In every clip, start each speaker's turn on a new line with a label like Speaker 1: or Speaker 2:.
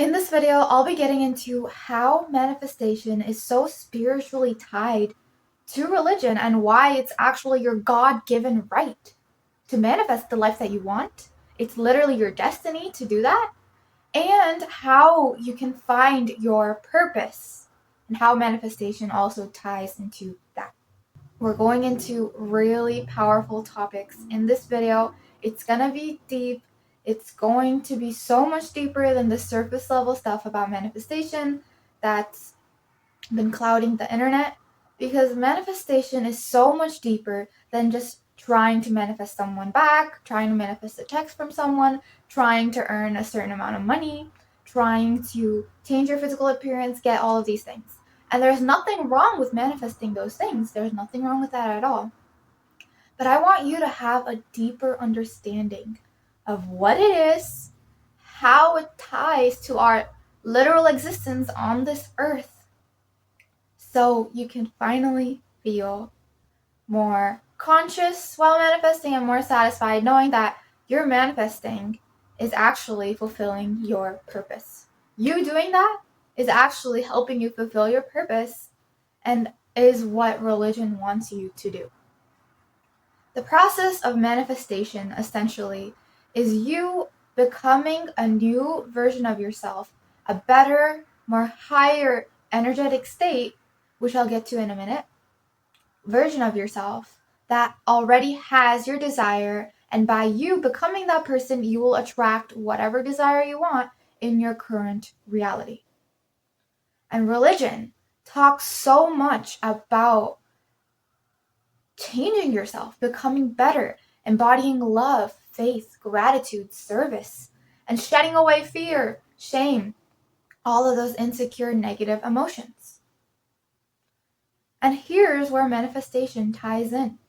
Speaker 1: In this video, I'll be getting into how manifestation is so spiritually tied to religion and why it's actually your God-given right to manifest the life that you want. It's literally your destiny to do that, and how you can find your purpose and how manifestation also ties into that. We're going into really powerful topics in this video. It's gonna be deep. It's going to be so much deeper than the surface level stuff about manifestation that's been clouding the internet, because manifestation is so much deeper than just trying to manifest someone back, trying to manifest a text from someone, trying to earn a certain amount of money, trying to change your physical appearance, get all of these things. And there's nothing wrong with manifesting those things. There's nothing wrong with that at all. But I want you to have a deeper understanding of what it is, how it ties to our literal existence on this earth, so you can finally feel more conscious while manifesting and more satisfied knowing that your manifesting is actually fulfilling your purpose. You doing that is actually helping you fulfill your purpose and is what religion wants you to do. The process of manifestation essentially is you becoming a new version of yourself, a better, more higher energetic state, which I'll get to in a minute, version of yourself that already has your desire, and by you becoming that person, you will attract whatever desire you want in your current reality. And religion talks so much about changing yourself, becoming better, embodying love, faith, gratitude, service, and shedding away fear, shame, all of those insecure, negative emotions. And here's where manifestation ties in.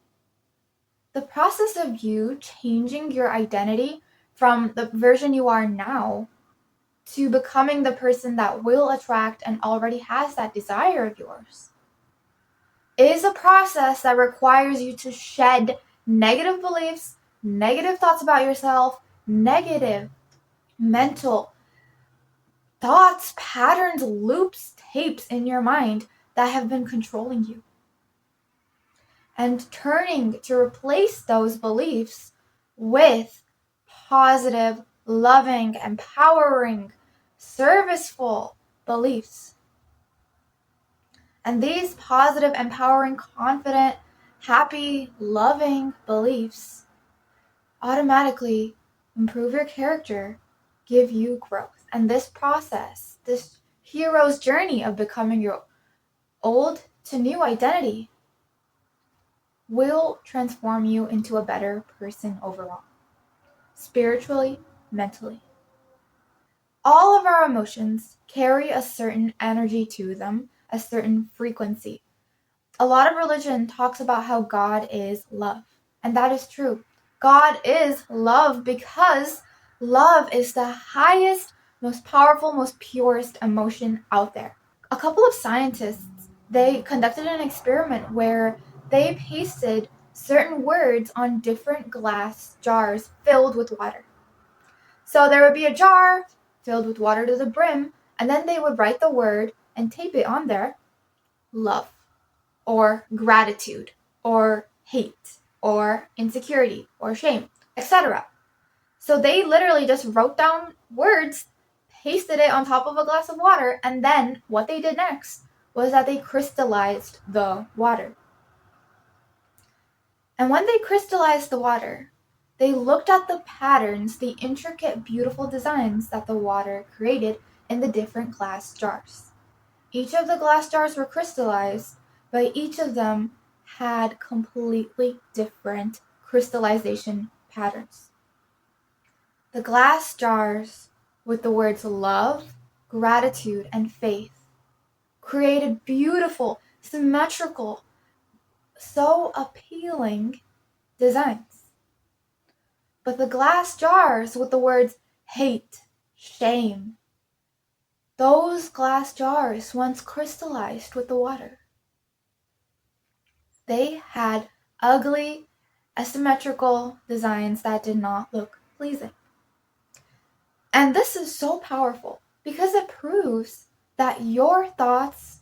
Speaker 1: The process of you changing your identity from the version you are now to becoming the person that will attract and already has that desire of yours is a process that requires you to shed negative beliefs, negative thoughts about yourself, negative mental thoughts, patterns, loops, tapes in your mind that have been controlling you. And turning to replace those beliefs with positive, loving, empowering, serviceful beliefs. And these positive, empowering, confident, happy, loving beliefs automatically improve your character, give you growth. And this process, this hero's journey of becoming your old to new identity, will transform you into a better person overall, spiritually, mentally. All of our emotions carry a certain energy to them, a certain frequency. A lot of religion talks about how God is love, and that is true. God is love because love is the highest, most powerful, most purest emotion out there. A couple of scientists, they conducted an experiment where they pasted certain words on different glass jars filled with water. So there would be a jar filled with water to the brim, and then they would write the word and tape it on there, love, or gratitude, or hate, or insecurity, or shame, etc. So they literally just wrote down words, pasted it on top of a glass of water, and then what they did next was that they crystallized the water. And when they crystallized the water, they looked at the patterns, the intricate, beautiful designs that the water created in the different glass jars. Each of the glass jars were crystallized, but each of them had completely different crystallization patterns. The glass jars with the words love, gratitude, and faith created beautiful, symmetrical, so appealing designs. But the glass jars with the words hate, shame, those glass jars, once crystallized with the water, they had ugly, asymmetrical designs that did not look pleasing. And this is so powerful because proves that your thoughts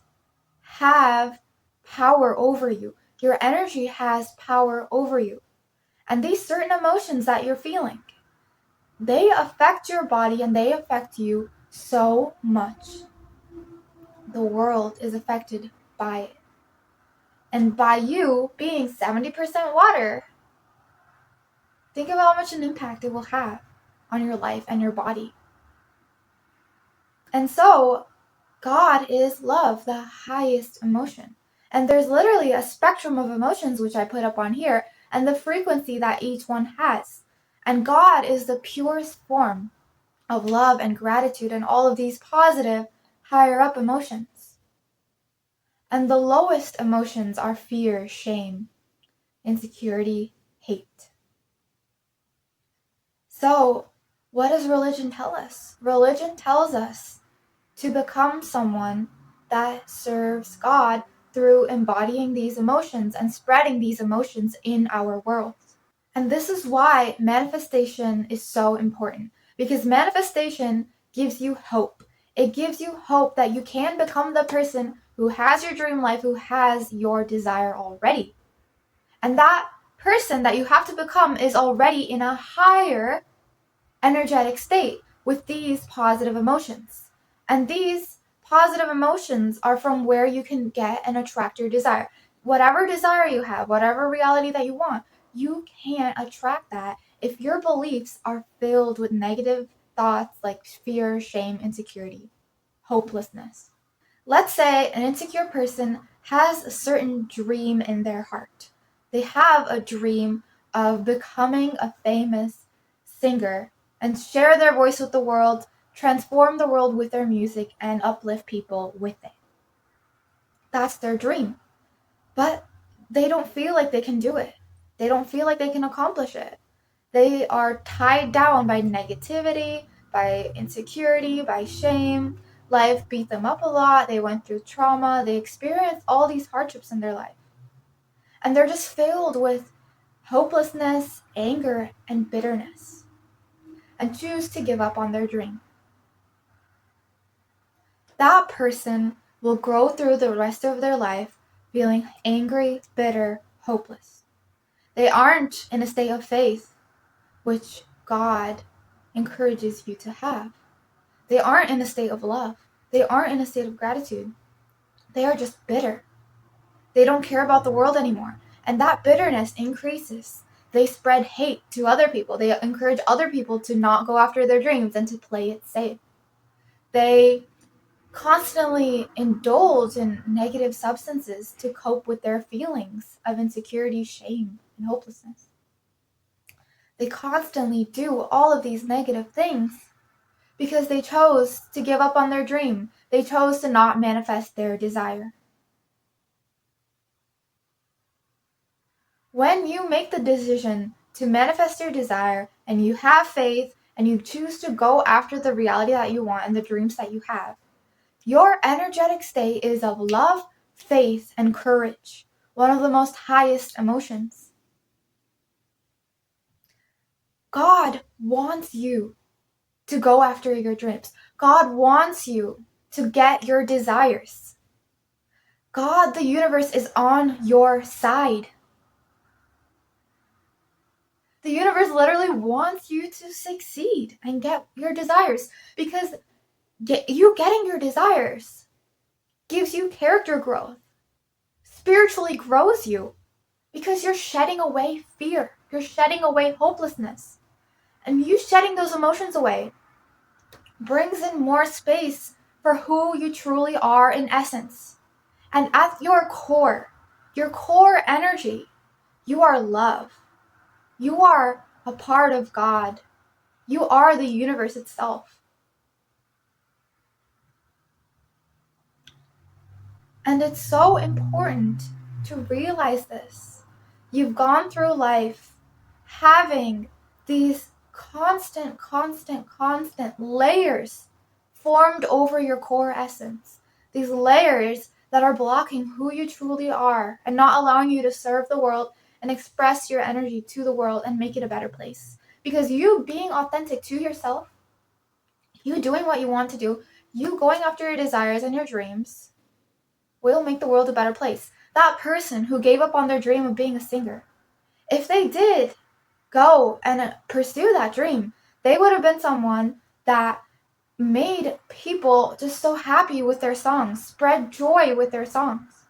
Speaker 1: have power over you. Your energy has power over you. And these certain emotions that you're feeling, they affect your body and they affect you so much. The world is affected by it. And by you being 70% water, think of how much an impact it will have on your life and your body. And so, God is love, the highest emotion. And there's literally a spectrum of emotions, which I put up on here, and the frequency that each one has. And God is the purest form of love and gratitude and all of these positive, higher up emotions. And the lowest emotions are fear, shame, insecurity, hate. So, what does religion tell us? Religion tells us to become someone that serves God through embodying these emotions and spreading these emotions in our world. And this is why manifestation is so important, because manifestation gives you hope. It gives you hope that you can become the person who has your dream life, who has your desire already. And that person that you have to become is already in a higher energetic state with these positive emotions. And these positive emotions are from where you can get and attract your desire. Whatever desire you have, whatever reality that you want, you can't attract that if your beliefs are filled with negative thoughts like fear, shame, insecurity, hopelessness. Let's say an insecure person has a certain dream in their heart. They have a dream of becoming a famous singer and share their voice with the world, transform the world with their music, and uplift people with it. That's their dream. But they don't feel like they can do it. They don't feel like they can accomplish it. They are tied down by negativity, by insecurity, by shame. Life beat them up a lot. They went through trauma. They experienced all these hardships in their life. And they're just filled with hopelessness, anger, and bitterness, and choose to give up on their dream. That person will grow through the rest of their life feeling angry, bitter, hopeless. They aren't in a state of faith, which God encourages you to have. They aren't in a state of love. They aren't in a state of gratitude. They are just bitter. They don't care about the world anymore. And that bitterness increases. They spread hate to other people. They encourage other people to not go after their dreams and to play it safe. They constantly indulge in negative substances to cope with their feelings of insecurity, shame, and hopelessness. They constantly do all of these negative things because they chose to give up on their dream. They chose to not manifest their desire. When you make the decision to manifest your desire and you have faith and you choose to go after the reality that you want and the dreams that you have, your energetic state is of love, faith, and courage, one of the most highest emotions. God wants you to go after your dreams. God wants you to get your desires. God, the universe, is on your side. The universe literally wants you to succeed and get your desires, because you getting your desires gives you character growth, spiritually grows you, because you're shedding away fear, you're shedding away hopelessness. And you shedding those emotions away brings in more space for who you truly are in essence. And at your core energy, you are love. You are a part of God. You are the universe itself. And it's so important to realize this. You've gone through life having these constant layers formed over your core essence. These layers that are blocking who you truly are and not allowing you to serve the world and express your energy to the world and make it a better place. Because you being authentic to yourself, you doing what you want to do, You going after your desires and your dreams will make the world a better place. That person who gave up on their dream of being a singer, if they did go and pursue that dream, they would have been someone that made people just so happy with their songs, spread joy with their songs.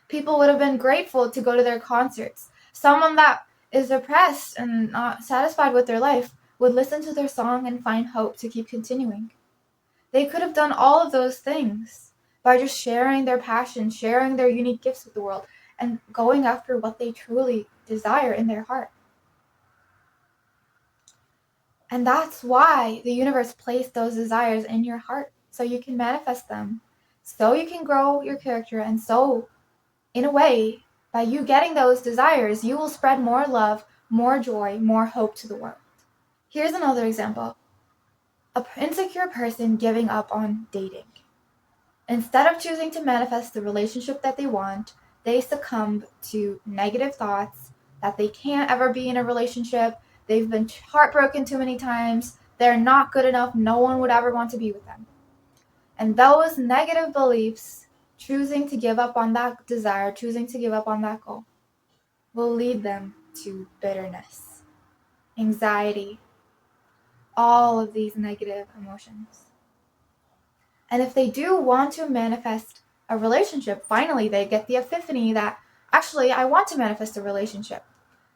Speaker 1: People would have been grateful to go to their concerts. Someone that is depressed and not satisfied with their life would listen to their song and find hope to keep continuing. They could have done all of those things by just sharing their passion, sharing their unique gifts with the world, and going after what they truly desire in their heart. And that's why the universe placed those desires in your heart, so you can manifest them, so you can grow your character, and so, in a way, by you getting those desires, you will spread more love, more joy, more hope to the world. Here's another example. An insecure person giving up on dating. Instead of choosing to manifest the relationship that they want, they succumb to negative thoughts that they can't ever be in a relationship. They've been heartbroken too many times. They're not good enough. No one would ever want to be with them. And those negative beliefs, choosing to give up on that desire, choosing to give up on that goal, will lead them to bitterness, anxiety, all of these negative emotions. And if they do want to manifest a relationship, finally they get the epiphany that, actually, I want to manifest a relationship.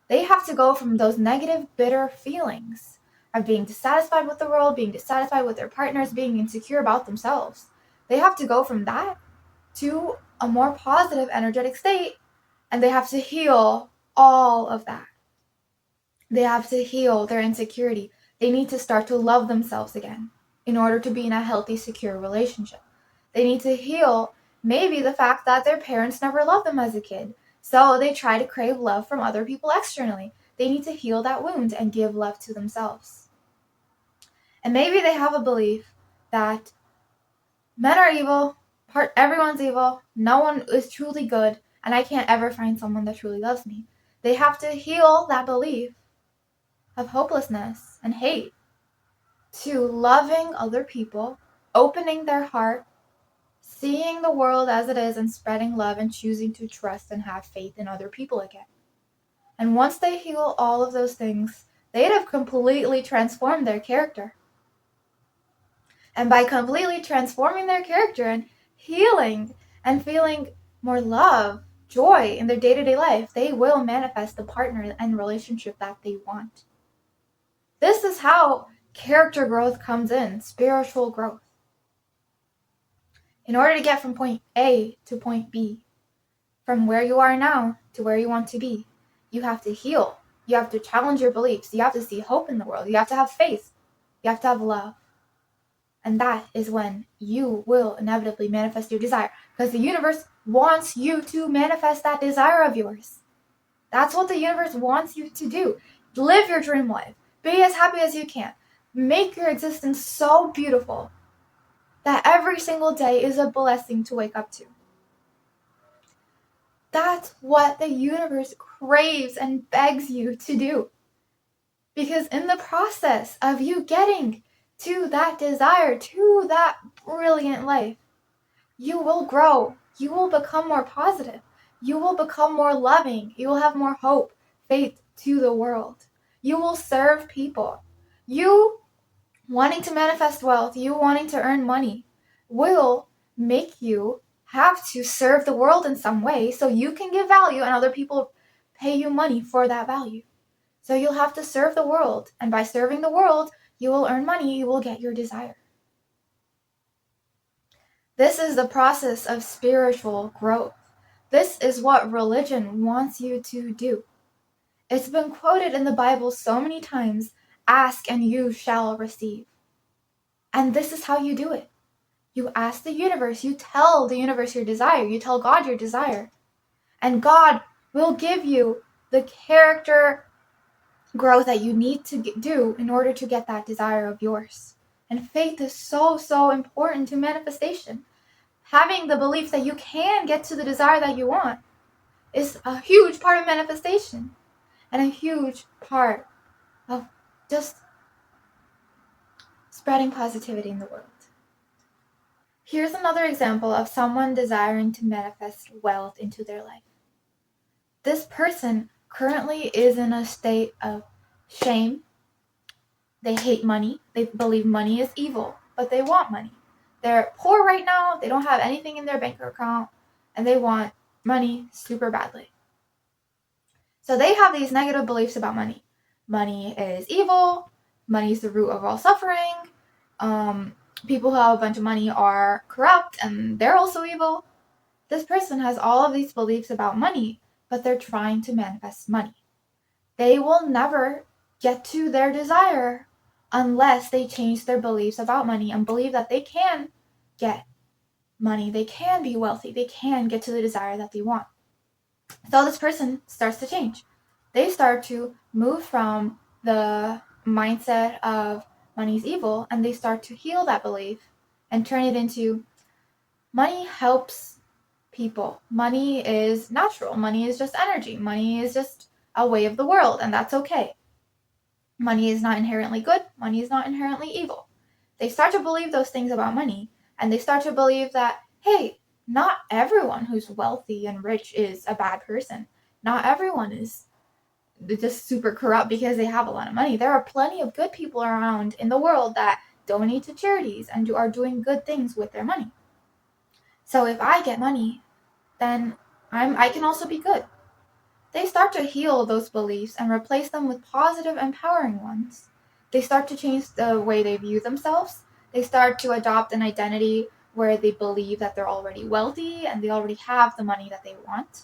Speaker 1: They have to go from those negative, bitter feelings of being dissatisfied with the world, being dissatisfied with their partners, being insecure about themselves. They have to go from that to a more positive, energetic state, and they have to heal all of that. They have to heal their insecurity. They need to start to love themselves again in order to be in a healthy, secure relationship. They need to heal maybe the fact that their parents never loved them as a kid, so they try to crave love from other people externally. They need to heal that wound and give love to themselves. And maybe they have a belief that men are evil, everyone's evil, no one is truly good, and I can't ever find someone that truly loves me. They have to heal that belief of hopelessness and hate to loving other people, opening their heart, seeing the world as it is, and spreading love and choosing to trust and have faith in other people again. And once they heal all of those things, they'd have completely transformed their character. And by completely transforming their character and healing and feeling more love, joy in their day-to-day life, they will manifest the partner and relationship that they want. This is how character growth comes in, spiritual growth. In order to get from point A to point B, from where you are now to where you want to be, you have to heal. You have to challenge your beliefs. You have to see hope in the world. You have to have faith. You have to have love. And that is when you will inevitably manifest your desire, because the universe wants you to manifest that desire of yours. That's what the universe wants you to do. Live your dream life. Be as happy as you can. Make your existence so beautiful that every single day is a blessing to wake up to. That's what the universe craves and begs you to do. Because in the process of you getting to that desire, to that brilliant life, you will grow. You will become more positive. You will become more loving. You will have more hope, faith to the world. You will serve people. You wanting to manifest wealth, you wanting to earn money, will make you have to serve the world in some way so you can give value and other people pay you money for that value. So you'll have to serve the world, and by serving the world, you will earn money, you will get your desire. This is the process of spiritual growth. This is what religion wants you to do. It's been quoted in the Bible so many times, ask and you shall receive. And this is how you do it. You ask the universe, you tell the universe your desire, you tell God your desire. And God will give you the character growth that you need to do in order to get that desire of yours. And faith is so, so important to manifestation. Having the belief that you can get to the desire that you want is a huge part of manifestation and a huge part of just spreading positivity in the world. Here's another example of someone desiring to manifest wealth into their life. This person currently is in a state of shame. They hate money. They believe money is evil, but they want money. They're poor right now. They don't have anything in their bank account, and they want money super badly. So they have these negative beliefs about money. Money is evil. Money is the root of all suffering. People who have a bunch of money are corrupt, and they're also evil. This person has all of these beliefs about money, but they're trying to manifest money. They will never get to their desire unless they change their beliefs about money and believe that they can get money, they can be wealthy, they can get to the desire that they want. So this person starts to change. They start to move from the mindset of money is evil, and they start to heal that belief and turn it into money helps people. Money is natural. Money is just energy. Money is just a way of the world, and that's okay. Money is not inherently good. Money is not inherently evil. They start to believe those things about money, and they start to believe that, hey, not everyone who's wealthy and rich is a bad person. Not everyone is just super corrupt because they have a lot of money. There are plenty of good people around in the world that donate to charities and are doing good things with their money. So if I get money, then I can also be good. They start to heal those beliefs and replace them with positive, empowering ones. They start to change the way they view themselves. They start to adopt an identity where they believe that they're already wealthy and they already have the money that they want.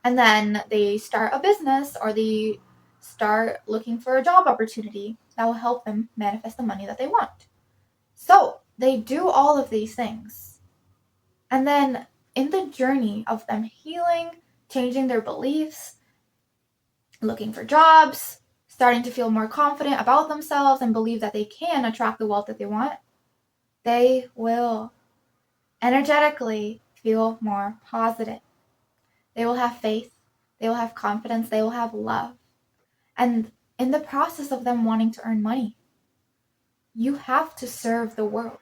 Speaker 1: And then they start a business, or they start looking for a job opportunity that will help them manifest the money that they want. So they do all of these things. And then in the journey of them healing, changing their beliefs, looking for jobs, starting to feel more confident about themselves and believe that they can attract the wealth that they want, they will energetically feel more positive. They will have faith, they will have confidence, they will have love. And in the process of them wanting to earn money, you have to serve the world.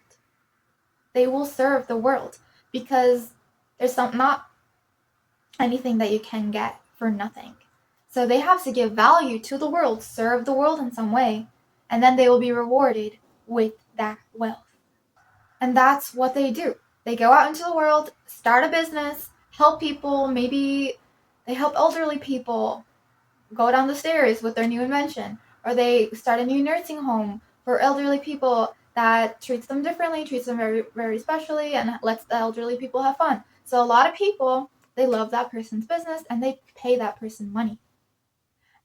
Speaker 1: They will serve the world because there's not anything that you can get for nothing. So they have to give value to the world, serve the world in some way, and then they will be rewarded with that wealth. And that's what they do. They go out into the world, start a business, help people. Maybe they help elderly people go down the stairs with their new invention, or they start a new nursing home for elderly people that treats them differently, treats them very, very specially, and lets the elderly people have fun. So a lot of people, they love that person's business and they pay that person money.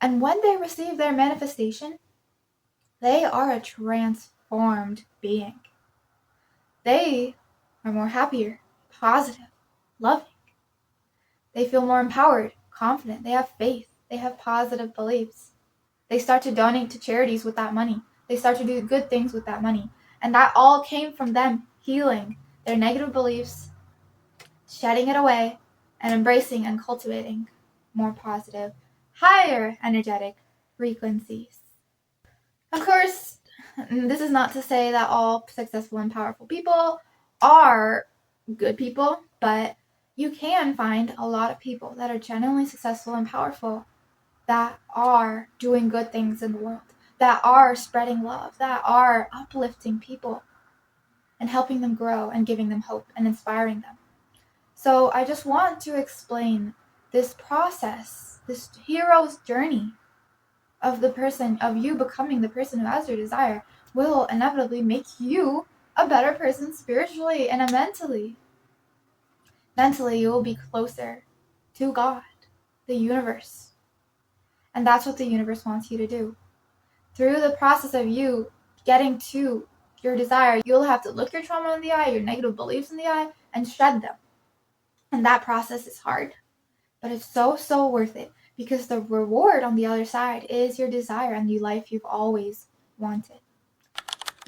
Speaker 1: And when they receive their manifestation, they are a transformed being. They are more happier, positive, loving. They feel more empowered, confident. They have faith. They have positive beliefs. They start to donate to charities with that money. They start to do good things with that money. And that all came from them healing their negative beliefs, shedding it away, and embracing and cultivating more positive, higher energetic frequencies. Of course, this is not to say that all successful and powerful people are good people, but you can find a lot of people that are genuinely successful and powerful that are doing good things in the world, that are spreading love, that are uplifting people and helping them grow and giving them hope and inspiring them. So I just want to explain this process, this hero's journey of you becoming the person who has your desire will inevitably make you a better person spiritually and mentally. Mentally, you will be closer to God, the universe. And that's what the universe wants you to do. Through the process of you getting to your desire, you'll have to look your trauma in the eye, your negative beliefs in the eye, and shed them. And that process is hard, but it's so, so worth it, because the reward on the other side is your desire and the life you've always wanted.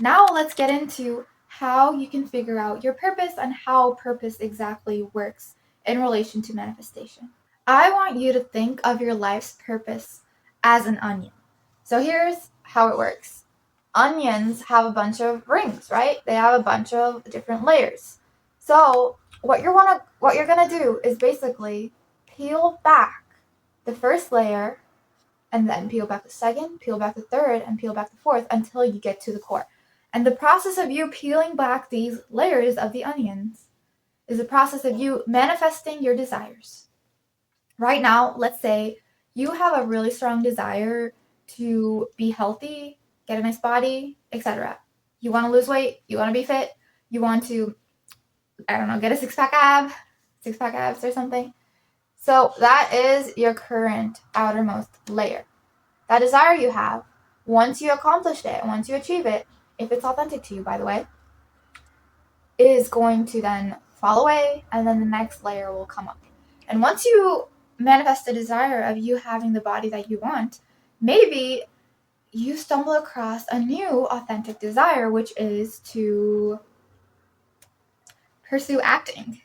Speaker 1: Now let's get into how you can figure out your purpose and how purpose exactly works in relation to manifestation. I want you to think of your life's purpose as an onion. So here's how it works. onions have a bunch of rings, right? They have a bunch of different layers. So what you're gonna do is basically peel back the first layer, and then peel back the second, peel back the third, and peel back the fourth until you get to the core. And the process of you peeling back these layers of the onions is a process of you manifesting your desires. Right now, let's say you have a really strong desire to be healthy, get a nice body, etc. You want to lose weight, you want to be fit, you want to, I don't know, get a six pack abs or something. So that is your current outermost layer. That desire you have, once you accomplished it, once you achieve it, if it's authentic to you, by the way, is going to then fall away, and then the next layer will come up. And once you manifest the desire of you having the body that you want, maybe you stumble across a new authentic desire, which is to pursue acting.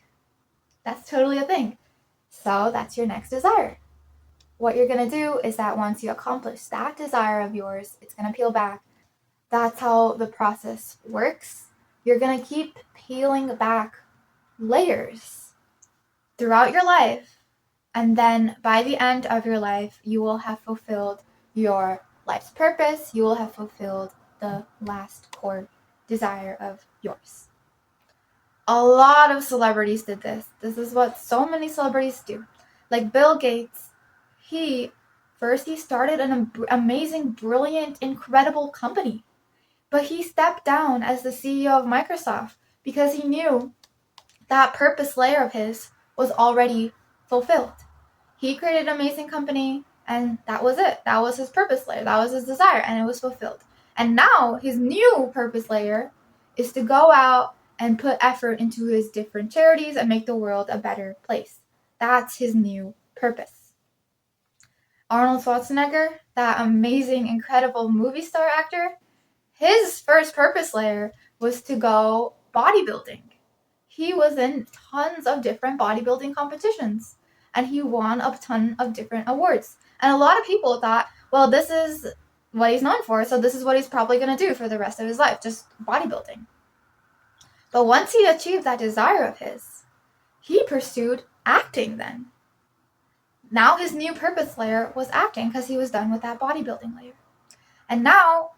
Speaker 1: That's totally a thing. So that's your next desire. What you're going to do is that once you accomplish that desire of yours, it's going to peel back. That's how the process works. You're going to keep peeling back layers throughout your life, and then by the end of your life, you will have fulfilled your life's purpose. You will have fulfilled the last core desire of yours. A lot of celebrities did this. This is what so many celebrities do. Like Bill Gates, he started an amazing, brilliant, incredible company. But he stepped down as the CEO of Microsoft because he knew that purpose layer of his was already fulfilled. He created an amazing company, and that was it. That was his purpose layer. That was his desire, and it was fulfilled. And now his new purpose layer is to go out and put effort into his different charities and make the world a better place. That's his new purpose. Arnold Schwarzenegger, that amazing, incredible movie star actor, his first purpose layer was to go bodybuilding. He was in tons of different bodybuilding competitions, and he won a ton of different awards. And a lot of people thought, well, this is what he's known for, so this is what he's probably going to do for the rest of his life, just bodybuilding. But once he achieved that desire of his, he pursued acting then. Now his new purpose layer was acting because he was done with that bodybuilding layer. And now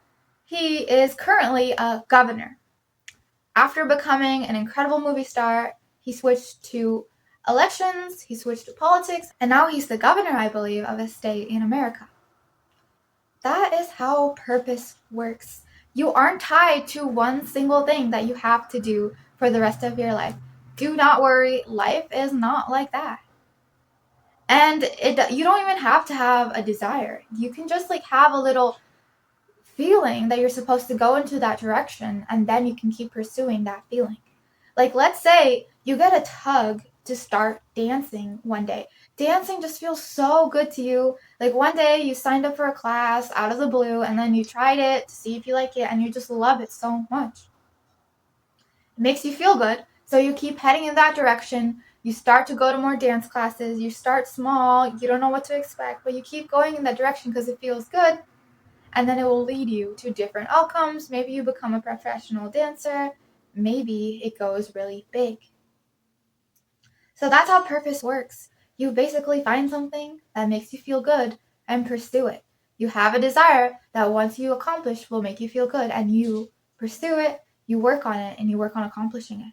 Speaker 1: he is currently a governor. After becoming an incredible movie star, he switched to elections, he switched to politics, and now he's the governor, I believe, of a state in America. That is how purpose works. You aren't tied to one single thing that you have to do for the rest of your life. Do not worry, life is not like that. And you don't even have to have a desire. You can just have a little feeling that you're supposed to go into that direction, and then you can keep pursuing that feeling. Like, let's say you get a tug to start dancing one day. Dancing just feels so good to you. Like, one day you signed up for a class out of the blue, and then you tried it to see if you like it, and you just love it so much. It makes you feel good, so you keep heading in that direction. You start to go to more dance classes. You start small. You don't know what to expect, but you keep going in that direction because it feels good. And then it will lead you to different outcomes. Maybe you become a professional dancer. Maybe it goes really big. So that's how purpose works. You basically find something that makes you feel good and pursue it. You have a desire that once you accomplish will make you feel good, and you pursue it, you work on it, and you work on accomplishing it.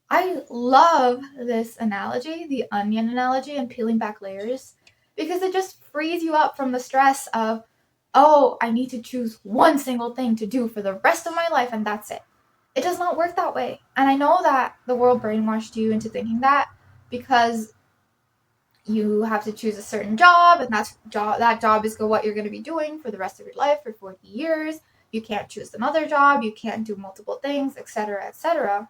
Speaker 1: I love this analogy, the onion analogy and peeling back layers, because it just frees you up from the stress of, oh, I need to choose one single thing to do for the rest of my life and that's it. It does not work that way. And I know that the world brainwashed you into thinking that because you have to choose a certain job, and that job is what you're going to be doing for the rest of your life for 40 years. You can't choose another job. You can't do multiple things, etc., etc.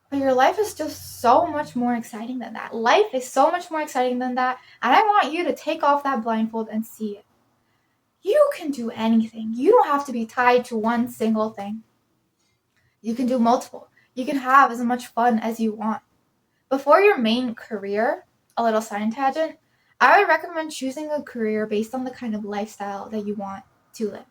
Speaker 1: But your life is just so much more exciting than that. Life is so much more exciting than that. And I want you to take off that blindfold and see it. You can do anything. You don't have to be tied to one single thing. You can do multiple. You can have as much fun as you want. Before your main career, a little side tangent, I would recommend choosing a career based on the kind of lifestyle that you want to live.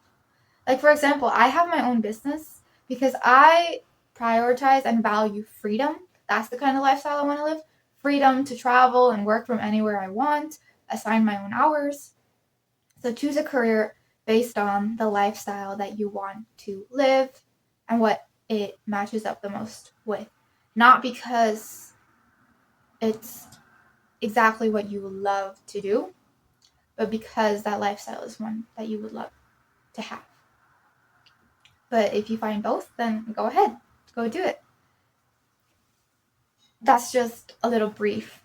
Speaker 1: Like, for example, I have my own business because I prioritize and value freedom. That's the kind of lifestyle I want to live. Freedom to travel and work from anywhere I want, assign my own hours. So choose a career based on the lifestyle that you want to live and what it matches up the most with. Not because it's exactly what you love to do, but because that lifestyle is one that you would love to have. But if you find both, then go ahead, go do it. That's just a little brief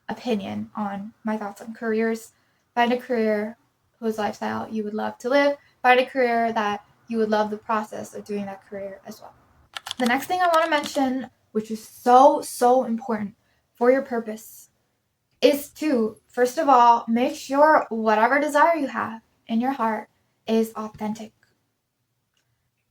Speaker 1: opinion on my thoughts on careers. Find a career whose lifestyle you would love to live. Find a career that you would love the process of doing that career as well. The next thing I want to mention, which is so important for your purpose, is to, first of all, make sure whatever desire you have in your heart is authentic.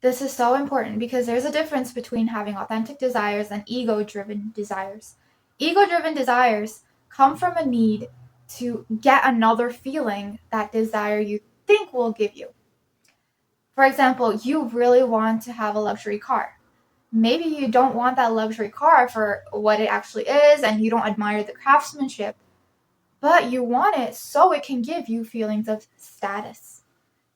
Speaker 1: This is so important because there's a difference between having authentic desires and ego-driven desires. Ego-driven desires come from a need to get another feeling that desire you think will give you. For example, you really want to have a luxury car. Maybe you don't want that luxury car for what it actually is and you don't admire the craftsmanship, but you want it so it can give you feelings of status.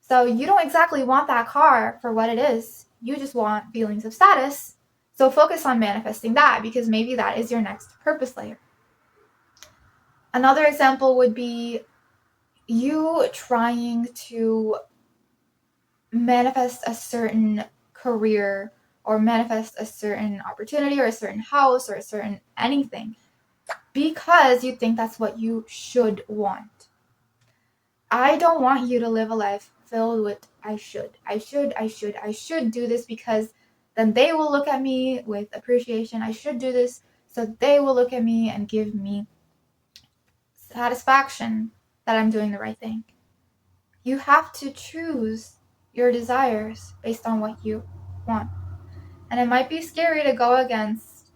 Speaker 1: So you don't exactly want that car for what it is. You just want feelings of status. So focus on manifesting that because maybe that is your next purpose layer. Another example would be you trying to manifest a certain career or manifest a certain opportunity or a certain house or a certain anything because you think that's what you should want. I don't want you to live a life filled with I should do this because then they will look at me with appreciation. I should do this so they will look at me and give me satisfaction that I'm doing the right thing. You have to choose your desires based on what you want. And it might be scary to go against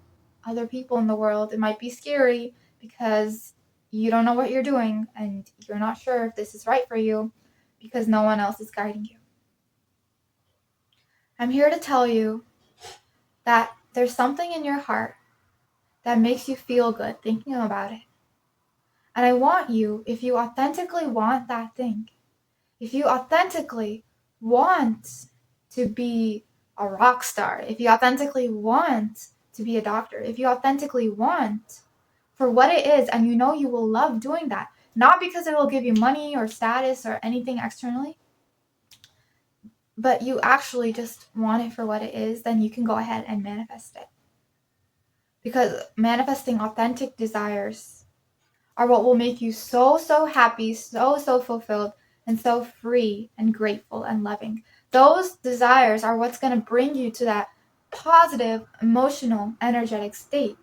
Speaker 1: other people in the world. It might be scary because you don't know what you're doing and you're not sure if this is right for you because no one else is guiding you. I'm here to tell you that there's something in your heart that makes you feel good thinking about it. And I want you, if you authentically want that thing, if you authentically want to be a rock star, if you authentically want to be a doctor, if you authentically want for what it is, and you know you will love doing that, not because it will give you money or status or anything externally, but you actually just want it for what it is, then you can go ahead and manifest it. Because manifesting authentic desires are what will make you so happy, so fulfilled, and so free and grateful and loving. Those desires are what's going to bring you to that positive, emotional, energetic state.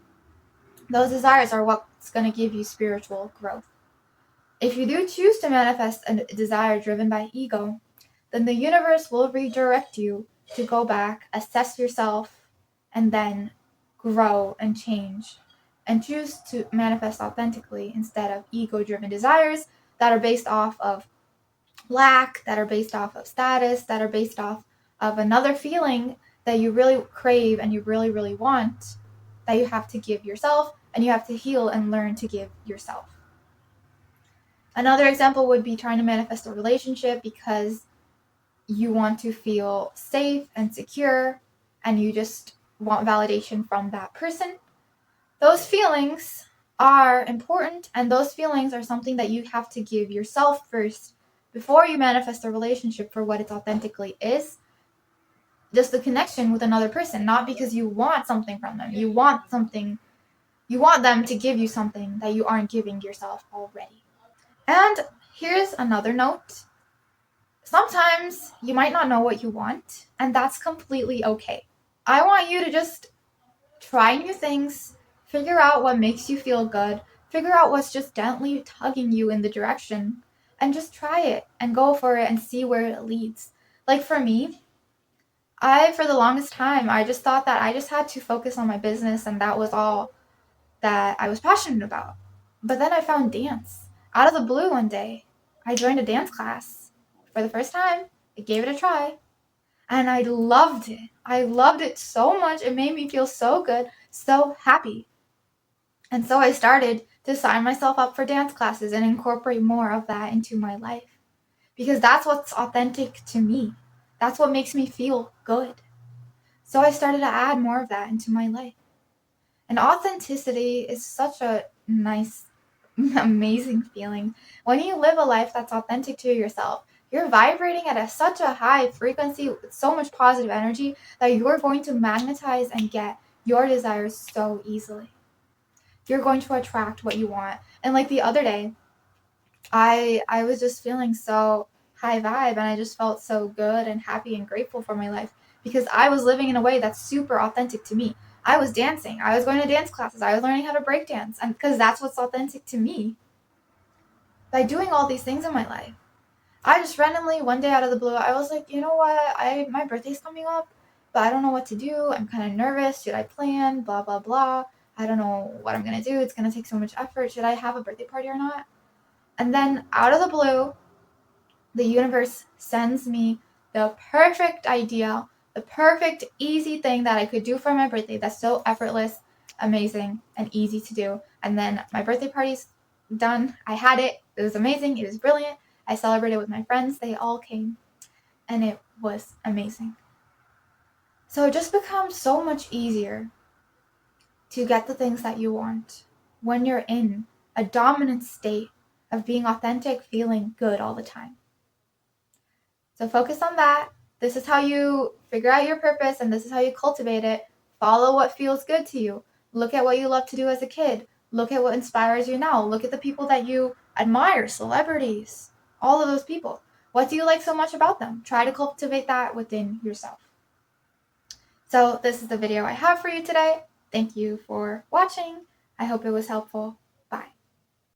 Speaker 1: Those desires are what's going to give you spiritual growth. If you do choose to manifest a desire driven by ego, then the universe will redirect you to go back, assess yourself, and then grow and change and choose to manifest authentically instead of ego-driven desires that are based off of lack, that are based off of status, that are based off of another feeling that you really crave and you really want that you have to give yourself and you have to heal and learn to give yourself. Another example would be trying to manifest a relationship because you want to feel safe and secure and you just want validation from that person. Those feelings are important and those feelings are something that you have to give yourself first before you manifest a relationship for what it authentically is. Just the connection with another person, not because you want something from them. You want them to give you something that you aren't giving yourself already. And here's another note. Sometimes you might not know what you want, and that's completely okay. I want you to just try new things, figure out what makes you feel good, figure out what's just gently tugging you in the direction, and just try it and go for it and see where it leads. Like for me, for the longest time, I just thought that I just had to focus on my business and that was all that I was passionate about. But then I found dance. Out of the blue one day, I joined a dance class for the first time. I gave it a try and I loved it. I loved it so much. It made me feel so good, so happy. And so I started to sign myself up for dance classes and incorporate more of that into my life because that's what's authentic to me. That's what makes me feel good. So I started to add more of that into my life. And authenticity is such a nice, amazing feeling. When you live a life that's authentic to yourself, you're vibrating at such a high frequency with so much positive energy that you're going to magnetize and get your desires so easily. You're going to attract what you want. And like the other day, I was just feeling so high vibe and I just felt so good and happy and grateful for my life because I was living in a way that's super authentic to me. I was dancing. I was going to dance classes. I was learning how to break dance and because that's what's authentic to me. By doing all these things in my life, I just randomly one day out of the blue, I was like, you know what? My birthday's coming up, but I don't know what to do. I'm kind of nervous. Should I plan? Blah blah blah. I don't know what I'm gonna do. It's gonna take so much effort. Should I have a birthday party or not? And then out of the blue, the universe sends me the perfect idea, the perfect easy thing that I could do for my birthday that's so effortless, amazing, and easy to do. And then my birthday party's done. I had it. It was amazing. It was brilliant. I celebrated with my friends. They all came. And it was amazing. So it just becomes so much easier to get the things that you want when you're in a dominant state of being authentic, feeling good all the time. So focus on that. This is how you figure out your purpose and this is how you cultivate it. Follow what feels good to you. Look at what you love to do as a kid. Look at what inspires you now. Look at the people that you admire, celebrities, all of those people. What do you like so much about them? Try to cultivate that within yourself. So this is the video I have for you today. Thank you for watching. I hope it was helpful.